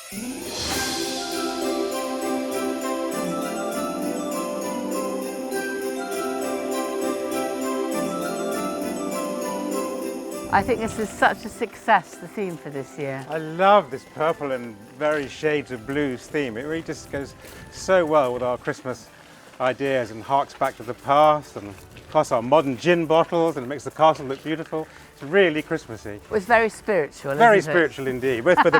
I think this is such a success, the theme for this year. I love this purple and very shades of blues theme. It really just goes so well with our Christmas ideas and harks back to the past, and plus our modern gin bottles, and it makes the castle look beautiful. It's really Christmassy. It's very spiritual, Very isn't it? spiritual indeed, both for the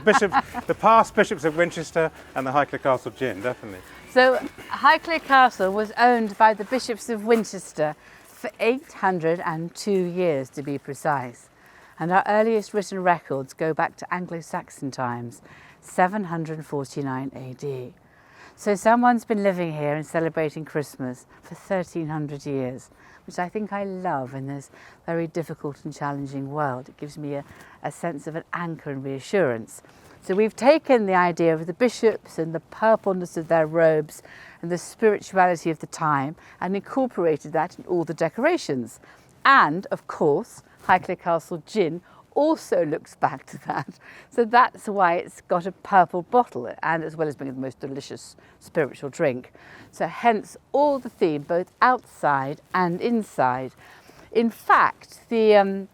the past bishops of Winchester and the Highclere Castle gin, definitely. So Highclere Castle was owned by the bishops of Winchester for 802 years, to be precise. And our earliest written records go back to Anglo-Saxon times, 749 AD. So someone's been living here and celebrating Christmas for 1300 years, which I think I love in this very difficult and challenging world. It gives me a sense of an anchor and reassurance. So we've taken the idea of the bishops and the purpleness of their robes and the spirituality of the time and incorporated that in all the decorations. And, of course, Highclere Castle gin also looks back to that. So that's why it's got a purple bottle, and as well as being the most delicious spiritual drink. So hence all the theme, both outside and inside. In fact, the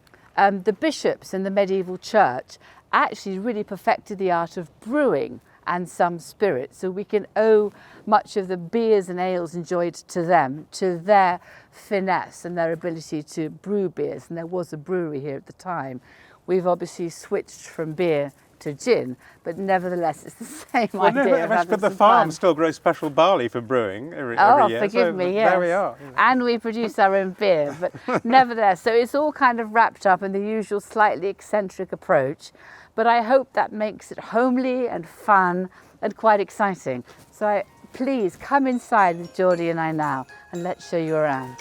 bishops in the medieval church actually really perfected the art of brewing and some spirits. So we can owe much of the beers and ales enjoyed to them, to their finesse and their ability to brew beers. And there was a brewery here at the time. We've obviously switched from beer to gin, but nevertheless it's the same idea. But the farm still grows special barley for brewing every year. Forgive me, yes. There we are. And we produce our own beer, but nevertheless, so it's all kind of wrapped up in the usual slightly eccentric approach. But I hope that makes it homely and fun and quite exciting. So please come inside with Geordie and I now, and let's show you around.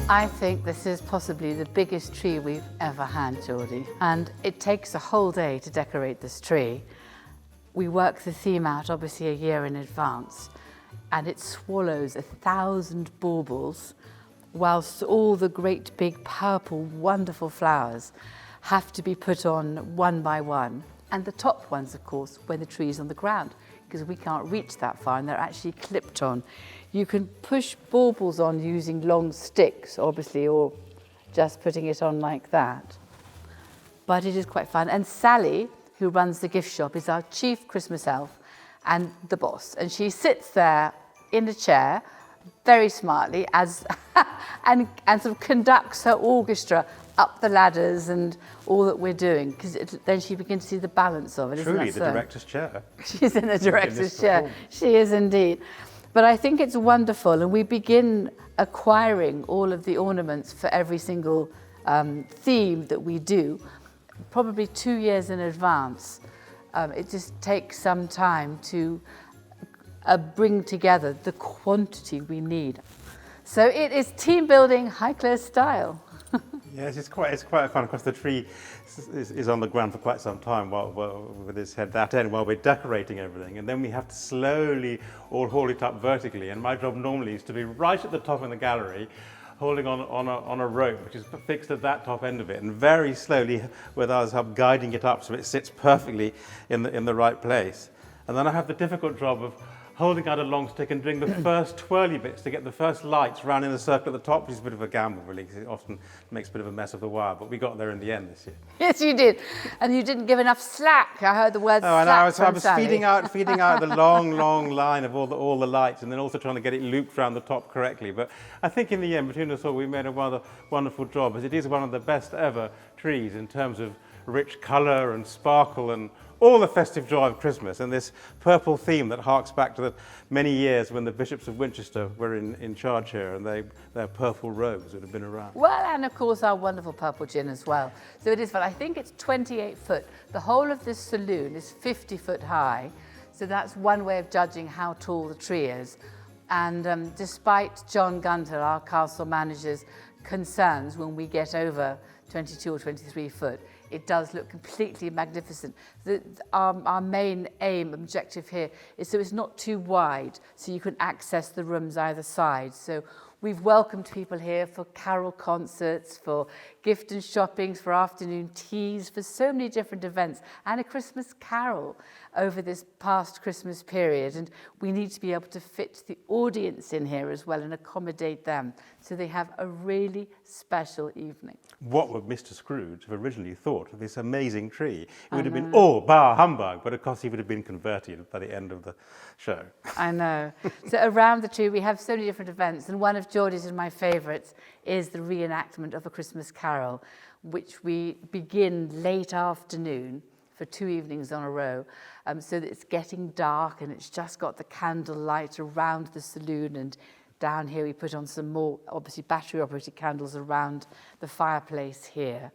I think this is possibly the biggest tree we've ever had, Geordie. And it takes a whole day to decorate this tree. We work the theme out obviously a year in advance, and it swallows 1,000 baubles, whilst all the great big purple wonderful flowers have to be put on one by one. And the top ones, of course, when the tree's on the ground, because we can't reach that far and they're actually clipped on. You can push baubles on using long sticks, obviously, or just putting it on like that. But it is quite fun. And Sally, who runs the gift shop, is our chief Christmas elf and the boss. And she sits there in a chair, very smartly, as and sort of conducts her orchestra up the ladders and all that we're doing, because then she begins to see the balance of it. Truly, isn't that the so? director's chair. She's in the director's chair. She is indeed. But I think it's wonderful, and we begin acquiring all of the ornaments for every single theme that we do, probably 2 years in advance. It just takes some time to bring together the quantity we need. So it is team building Highclere style. Yes, it's quite fun. Of course, the tree is on the ground for quite some time with its head that end while we're decorating everything. And then we have to slowly all haul it up vertically. And my job normally is to be right at the top in the gallery, holding on a rope, which is fixed at that top end of it, and very slowly, with ours help, guiding it up so it sits perfectly in the right place. And then I have the difficult job of holding out a long stick and doing the first twirly bits to get the first lights round in the circle at the top, which is a bit of a gamble, really, because it often makes a bit of a mess of the wire. But we got there in the end this year. Yes, you did. And you didn't give enough slack. I heard the word slack. And I was Sally. feeding out the long line of all the lights, and then also trying to get it looped around the top correctly. But I think in the end, between us all, we made a rather wonderful job, as it is one of the best ever trees in terms of rich colour and sparkle and all the festive joy of Christmas, and this purple theme that harks back to the many years when the bishops of Winchester were in charge here, and their purple robes would have been around. Well, and of course our wonderful purple gin as well. So it is fun. I think it's 28 foot. The whole of this saloon is 50 foot high. So that's one way of judging how tall the tree is. And despite John Gunter, our castle manager's concerns when we get over 22 or 23 foot, it does look completely magnificent. Our main objective here is so it's not too wide, so you can access the rooms either side. So we've welcomed people here for carol concerts, for gift and shoppings, for afternoon teas, for so many different events, and a Christmas carol over this past Christmas period. And we need to be able to fit the audience in here as well and accommodate them, so they have a really special evening. What would Mr. Scrooge have originally thought of this amazing tree? It would have been all bar humbug, but of course he would have been converted by the end of the show. I know. So around the tree we have so many different events, and one of Geordie's and my favourites is the reenactment of A Christmas Carol, which we begin late afternoon for 2 evenings on a row, so that it's getting dark and it's just got the candle light around the saloon, and down here we put on some more, obviously, battery-operated candles around the fireplace here.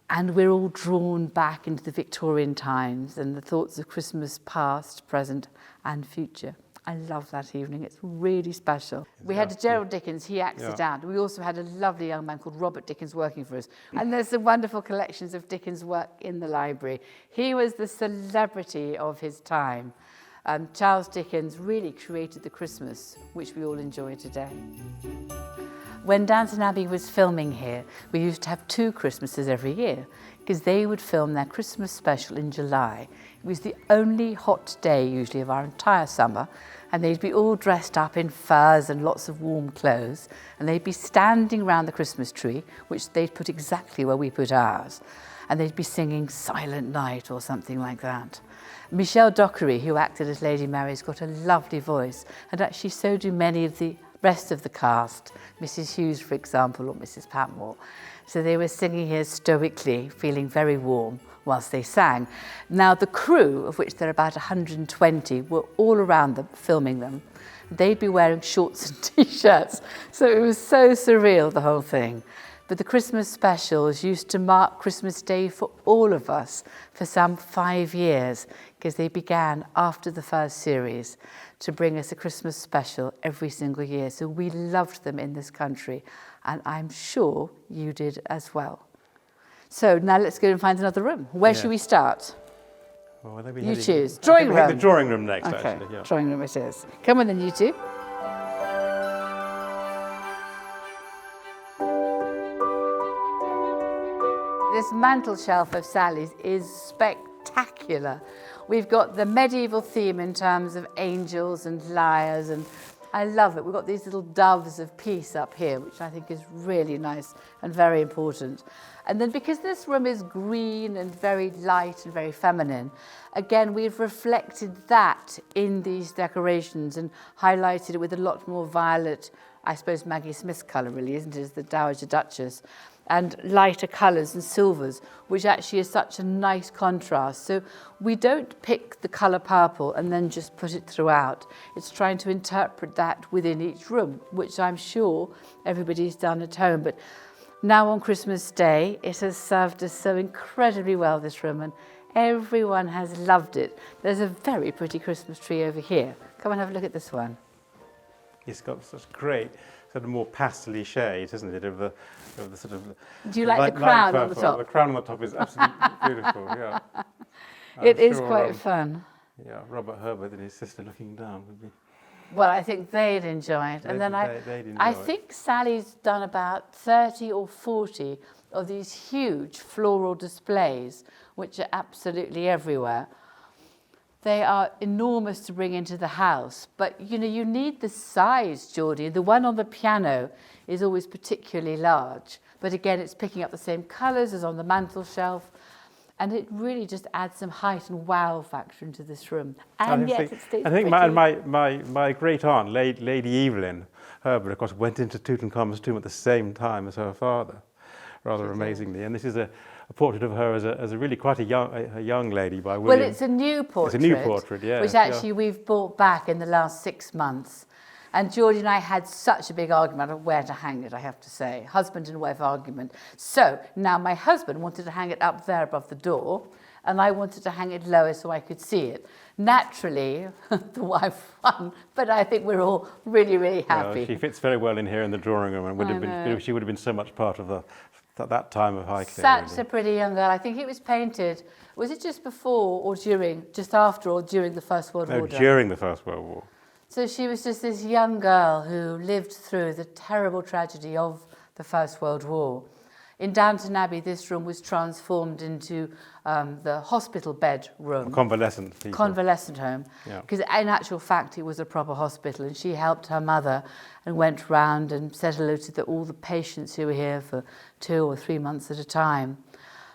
And we're all drawn back into the Victorian times and the thoughts of Christmas past, present and future. I love that evening. It's really special. We had Gerald Dickens, he acts it out. We also had a lovely young man called Robert Dickens working for us. And there's some wonderful collections of Dickens' work in the library. He was the celebrity of his time. Charles Dickens really created the Christmas, which we all enjoy today. When Downton Abbey was filming here, we used to have 2 Christmases every year, because they would film their Christmas special in July. It was the only hot day usually of our entire summer, and they'd be all dressed up in furs and lots of warm clothes, and they'd be standing around the Christmas tree, which they'd put exactly where we put ours, and they'd be singing Silent Night or something like that. Michelle Dockery, who acted as Lady Mary, has got a lovely voice, and actually so do many of the rest of the cast, Mrs. Hughes, for example, or Mrs. Patmore. So they were singing here stoically, feeling very warm whilst they sang. Now, the crew, of which there are about 120, were all around them, filming them. They'd be wearing shorts and T-shirts, so it was so surreal, the whole thing. But the Christmas specials used to mark Christmas Day for all of us for some 5 years, because they began after the first series to bring us a Christmas special every single year. So we loved them in this country, and I'm sure you did as well. So now let's go and find another room. Where should we start? Well, you choose. Drawing room. The drawing room next, okay. Actually. Yeah. Drawing room it is. Come on then, you two. This mantel shelf of Sally's is spectacular. We've got the medieval theme in terms of angels and lyres, and I love it. We've got these little doves of peace up here, which I think is really nice and very important. And then because this room is green and very light and very feminine, again, we've reflected that in these decorations and highlighted it with a lot more violet, I suppose Maggie Smith's colour really, isn't it, as the Dowager Duchess, and lighter colours and silvers, which actually is such a nice contrast. So we don't pick the colour purple and then just put it throughout. It's trying to interpret that within each room, which I'm sure everybody's done at home. But now on Christmas Day, it has served us so incredibly well, this room, and everyone has loved it. There's a very pretty Christmas tree over here. Come and have a look at this one. It's got such great sort of more pastel-y shades, isn't it, of the sort of... Do you like the crown on the top? The crown on the top is absolutely beautiful, yeah. It is quite fun. Yeah, Robert Herbert and his sister looking down would be... Well, I think they'd enjoy it. And then I think Sally's done about 30 or 40 of these huge floral displays, which are absolutely everywhere. They are enormous to bring into the house, but you know, you need the size, Geordie. The one on the piano is always particularly large, but again, it's picking up the same colours as on the mantel shelf, and it really just adds some height and wow factor into this room. And yet it stays pretty. My great aunt, Lady Evelyn Herbert, of course, went into Tutankhamun's tomb at the same time as her father, rather amazingly. And this is a portrait of her as a really quite a young lady by William. Well, it's a new portrait. It's a new portrait, yeah. Which actually we've bought back in the last 6 months. And Geordie and I had such a big argument of where to hang it, I have to say. Husband and wife argument. So now my husband wanted to hang it up there above the door, and I wanted to hang it lower so I could see it. Naturally, the wife won, but I think we're all really, really happy. She fits very well in here in the drawing room, and she would have been so much part of the at that time of Highclere. Such Really. a pretty young girl. I think it was painted, was it just before or during, just after or during the First World War? No, during the First World War. So she was just this young girl who lived through the terrible tragedy of the First World War. In Downton Abbey, this room was transformed into the hospital bed room. Convalescent people. Convalescent home. Yeah. Because in actual fact, it was a proper hospital, and she helped her mother and went round and said hello to all the patients who were here for 2 or 3 months at a time.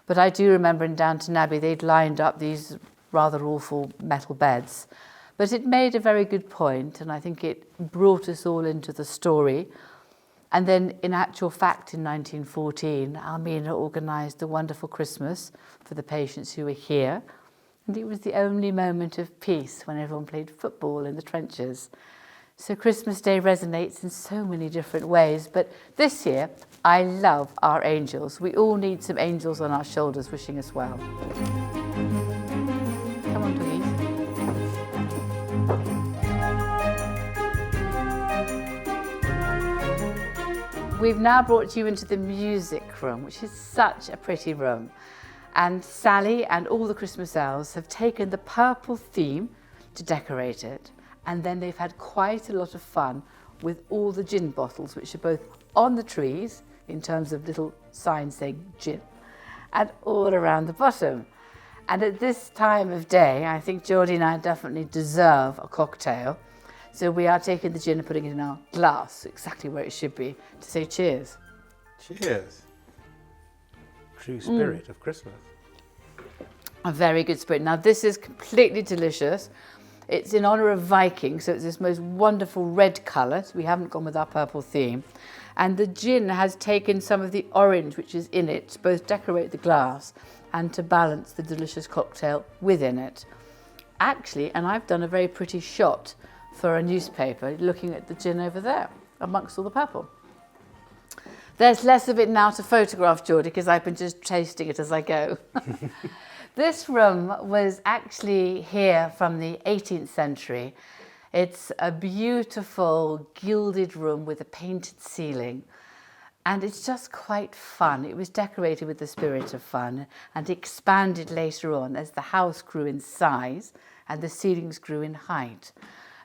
But I do remember in Downton Abbey, they'd lined up these rather awful metal beds. But it made a very good point, and I think it brought us all into the story. And then, in actual fact, in 1914, Almina organised a wonderful Christmas for the patients who were here. And it was the only moment of peace when everyone played football in the trenches. So Christmas Day resonates in so many different ways. But this year, I love our angels. We all need some angels on our shoulders wishing us well. Come on, please. We've now brought you into the music room, which is such a pretty room. And Sally and all the Christmas elves have taken the purple theme to decorate it. And then they've had quite a lot of fun with all the gin bottles, which are both on the trees, in terms of little signs saying gin, and all around the bottom. And at this time of day, I think Geordie and I definitely deserve a cocktail. So we are taking the gin and putting it in our glass, exactly where it should be, to say cheers. Cheers. True spirit of Christmas. A very good spirit. Now this is completely delicious. It's in honour of Viking, so it's this most wonderful red colour. So we haven't gone with our purple theme. And the gin has taken some of the orange which is in it to both decorate the glass and to balance the delicious cocktail within it. Actually, and I've done a very pretty shot for a newspaper, looking at the gin over there, amongst all the purple. There's less of it now to photograph, Geordie, because I've been just tasting it as I go. This room was actually here from the 18th century. It's a beautiful gilded room with a painted ceiling. And it's just quite fun. It was decorated with the spirit of fun and expanded later on as the house grew in size and the ceilings grew in height.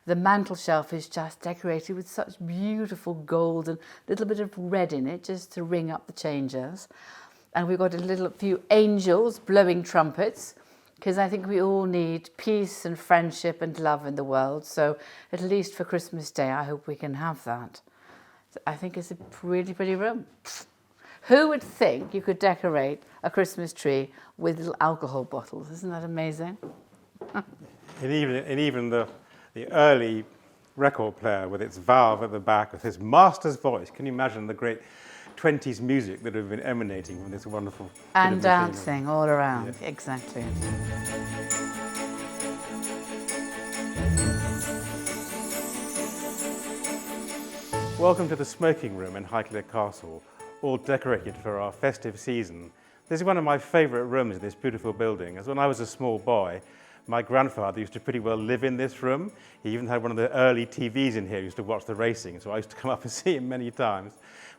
The mantel shelf is just decorated with such beautiful gold and a little bit of red in it just to ring up the changers. And we've got a few angels blowing trumpets, because I think we all need peace and friendship and love in the world. So at least for Christmas Day, I hope we can have that. I think it's a really pretty room. Who would think you could decorate a Christmas tree with little alcohol bottles? Isn't that amazing? And even the early record player with its valve at the back, with his master's voice. Can you imagine the great 20s music that would have been emanating from this wonderful... And dancing all around, yes. Exactly. Welcome to the smoking room in Highclere Castle, all decorated for our festive season. This is one of my favourite rooms in this beautiful building, as when I was a small boy, my grandfather used to pretty well live in this room. He even had one of the early TVs in here. He used to watch the racing, so I used to come up and see him many times.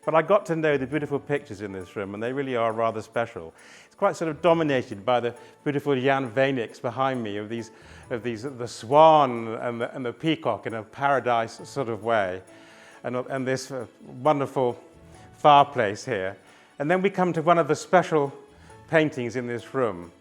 But I got to know the beautiful pictures in this room, and they really are rather special. It's quite sort of dominated by the beautiful Jan Veniks behind me, of the swan and the peacock in a paradise sort of way, and this wonderful fireplace here. And then we come to one of the special paintings in this room.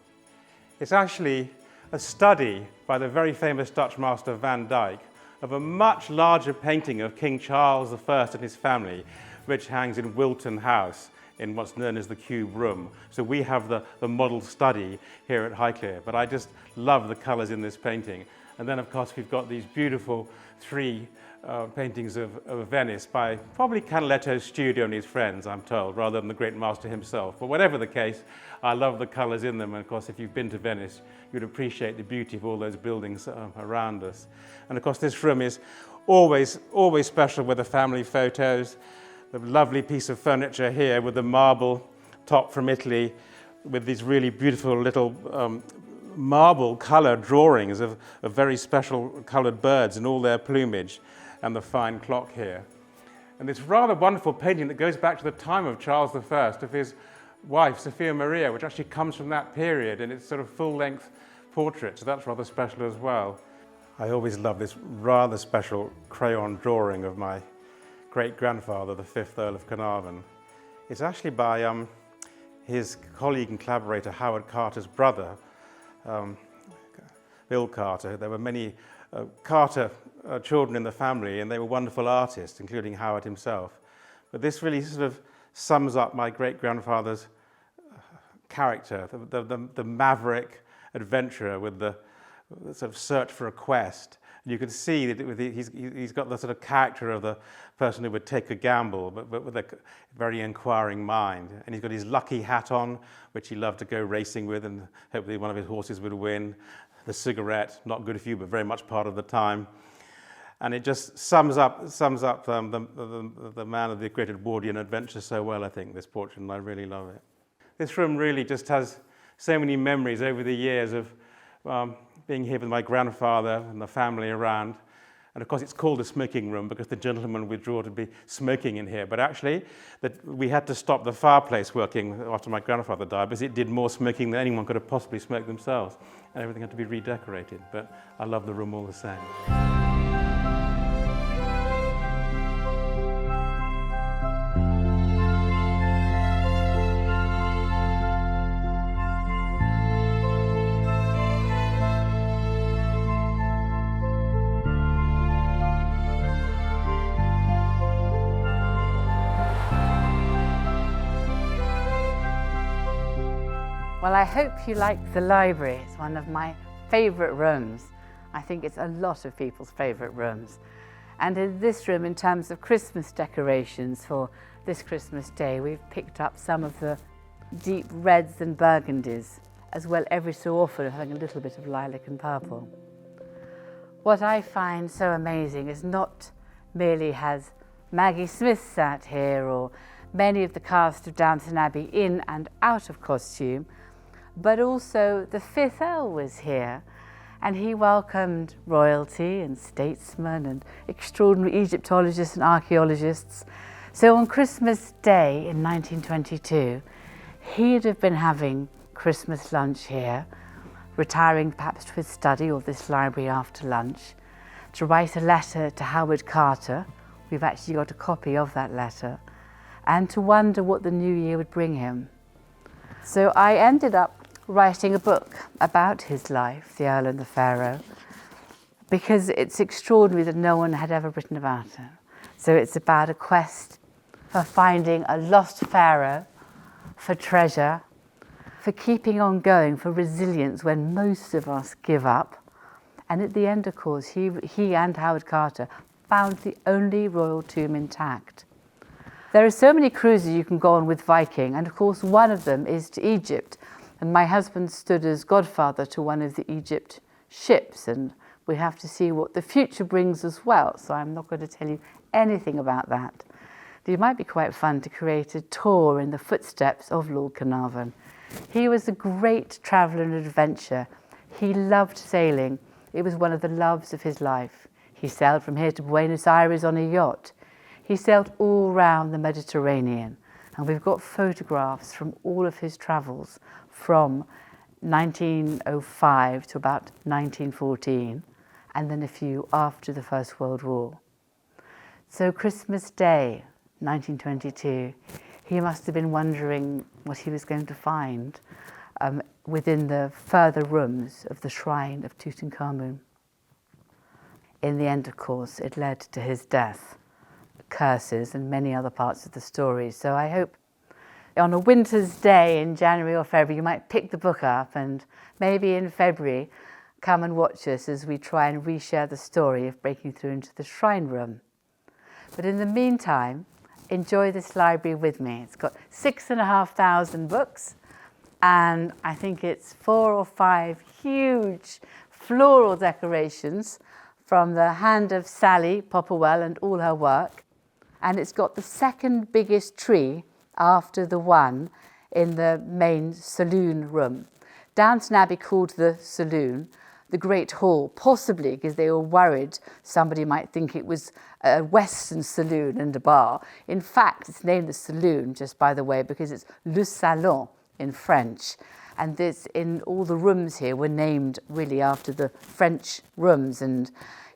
It's actually a study by the very famous Dutch master Van Dyck of a much larger painting of King Charles I and his family, which hangs in Wilton House in what's known as the Cube Room. So we have the model study here at Highclere, but I just love the colours in this painting. And then, of course, we've got these beautiful three paintings of Venice by probably Canaletto's studio and his friends, I'm told, rather than the great master himself. But whatever the case, I love the colours in them. And of course, if you've been to Venice, you'd appreciate the beauty of all those buildings around us. And of course, this room is always special with the family photos. The lovely piece of furniture here with the marble top from Italy, with these really beautiful little marble colour drawings of very special coloured birds in all their plumage, and the fine clock here. and this rather wonderful painting that goes back to the time of Charles I, of his wife, Sophia Maria, which actually comes from that period, and it's sort of full-length portrait, so that's rather special as well. I always love this rather special crayon drawing of my great-grandfather, the 5th Earl of Carnarvon. It's actually by his colleague and collaborator Howard Carter's brother, Bill Carter. There were many Carter children in the family, and they were wonderful artists, including Howard himself. But this really sort of sums up my great-grandfather's character, the maverick adventurer with the sort of search for a quest. And you can see that he's got the sort of character of the person who would take a gamble, but with a very inquiring mind. And he's got his lucky hat on, which he loved to go racing with, and hopefully one of his horses would win. The cigarette, not good for you, but very much part of the time. And it just sums up the man of the great Edwardian adventure so well, I think, this portrait, and I really love it. This room really just has so many memories over the years of being here with my grandfather and the family around. And of course it's called the smoking room because the gentlemen withdrew to be smoking in here. But actually, we had to stop the fireplace working after my grandfather died because it did more smoking than anyone could have possibly smoked themselves. And everything had to be redecorated. But I love the room all the same. Well, I hope you like the library. It's one of my favourite rooms. I think it's a lot of people's favourite rooms. And in this room, in terms of Christmas decorations for this Christmas day, we've picked up some of the deep reds and burgundies, as well every so often having a little bit of lilac and purple. What I find so amazing is not merely has Maggie Smith sat here or many of the cast of Downton Abbey in and out of costume, but also the 5th Earl was here, and he welcomed royalty and statesmen and extraordinary Egyptologists and archaeologists. So on Christmas Day in 1922, he'd have been having Christmas lunch here, retiring perhaps to his study or this library after lunch, to write a letter to Howard Carter. We've actually got a copy of that letter, and to wonder what the new year would bring him. So I ended up writing a book about his life, the Earl and the Pharaoh, because it's extraordinary that no one had ever written about it. So it's about a quest for finding a lost pharaoh, for treasure, for keeping on going, for resilience when most of us give up. And at the end, of course, he and Howard Carter found the only royal tomb intact. There are so many cruises you can go on with Viking, and of course one of them is to Egypt. And my husband stood as godfather to one of the Egypt ships, and we have to see what the future brings as well, so I'm not going to tell you anything about that. But it might be quite fun to create a tour in the footsteps of Lord Carnarvon. He was a great traveller and adventurer. He loved sailing. It was one of the loves of his life. He sailed from here to Buenos Aires on a yacht. He sailed all round the Mediterranean, and we've got photographs from all of his travels from 1905 to about 1914, and then a few after the First World War. So Christmas Day, 1922, he must have been wondering what he was going to find within the further rooms of the shrine of Tutankhamun. In the end, of course, it led to his death, curses, and many other parts of the story. So I hope on a winter's day in January or February, you might pick the book up, and maybe in February, come and watch us as we try and reshare the story of breaking through into the shrine room. But in the meantime, enjoy this library with me. It's got 6,500 books, and I think it's 4 or 5 huge floral decorations from the hand of Sally Popperwell and all her work. And it's got the second biggest tree after the one in the main saloon room. Downton Abbey called the saloon the Great Hall, possibly because they were worried somebody might think it was a Western saloon and a bar. In fact, it's named the saloon, just by the way, because it's Le Salon in French. And this, in all the rooms here were named really after the French rooms. And,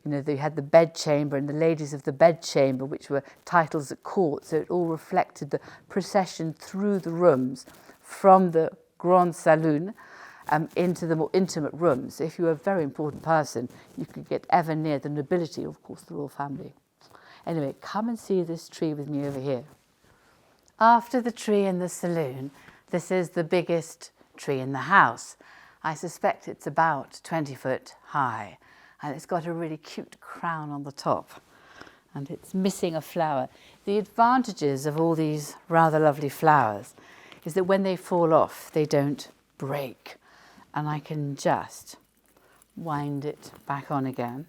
you know, they had the bedchamber and the ladies of the bedchamber, which were titles at court. So it all reflected the procession through the rooms from the Grand Saloon into the more intimate rooms. So if you were a very important person, you could get ever near the nobility, of course, the royal family. Anyway, come and see this tree with me over here. After the tree in the saloon, this is the biggest tree in the house. I suspect it's about 20 foot high, and it's got a really cute crown on the top, and it's missing a flower. The advantages of all these rather lovely flowers is that when they fall off, they don't break, and I can just wind it back on again,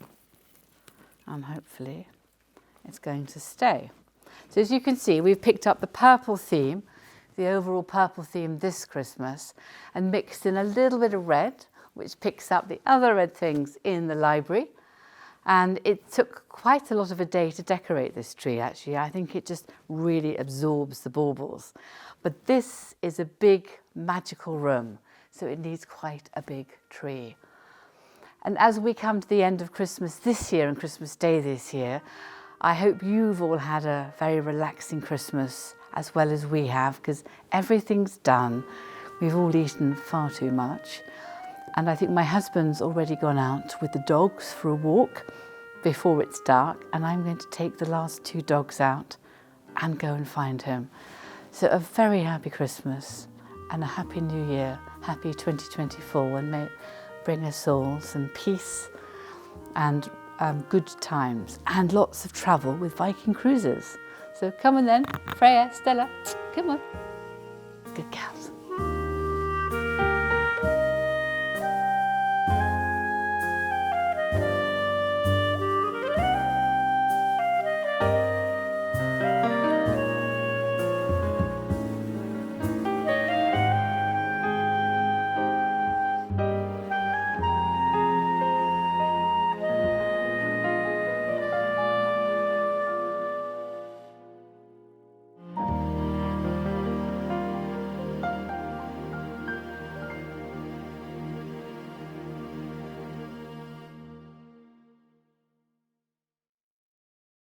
and hopefully it's going to stay. So as you can see, we've picked up the purple theme, the overall purple theme this Christmas, and mixed in a little bit of red, which picks up the other red things in the library. And it took quite a lot of a day to decorate this tree, actually. I think it just really absorbs the baubles. But this is a big magical room, so it needs quite a big tree. And as we come to the end of Christmas this year and Christmas Day this year, I hope you've all had a very relaxing Christmas as well as we have, because everything's done. We've all eaten far too much. And I think my husband's already gone out with the dogs for a walk before it's dark, and I'm going to take the last 2 dogs out and go and find him. So a very happy Christmas and a happy New Year, happy 2024, and may it bring us all some peace and good times and lots of travel with Viking cruises. So come on then, Freya, Stella, come on. Good girl.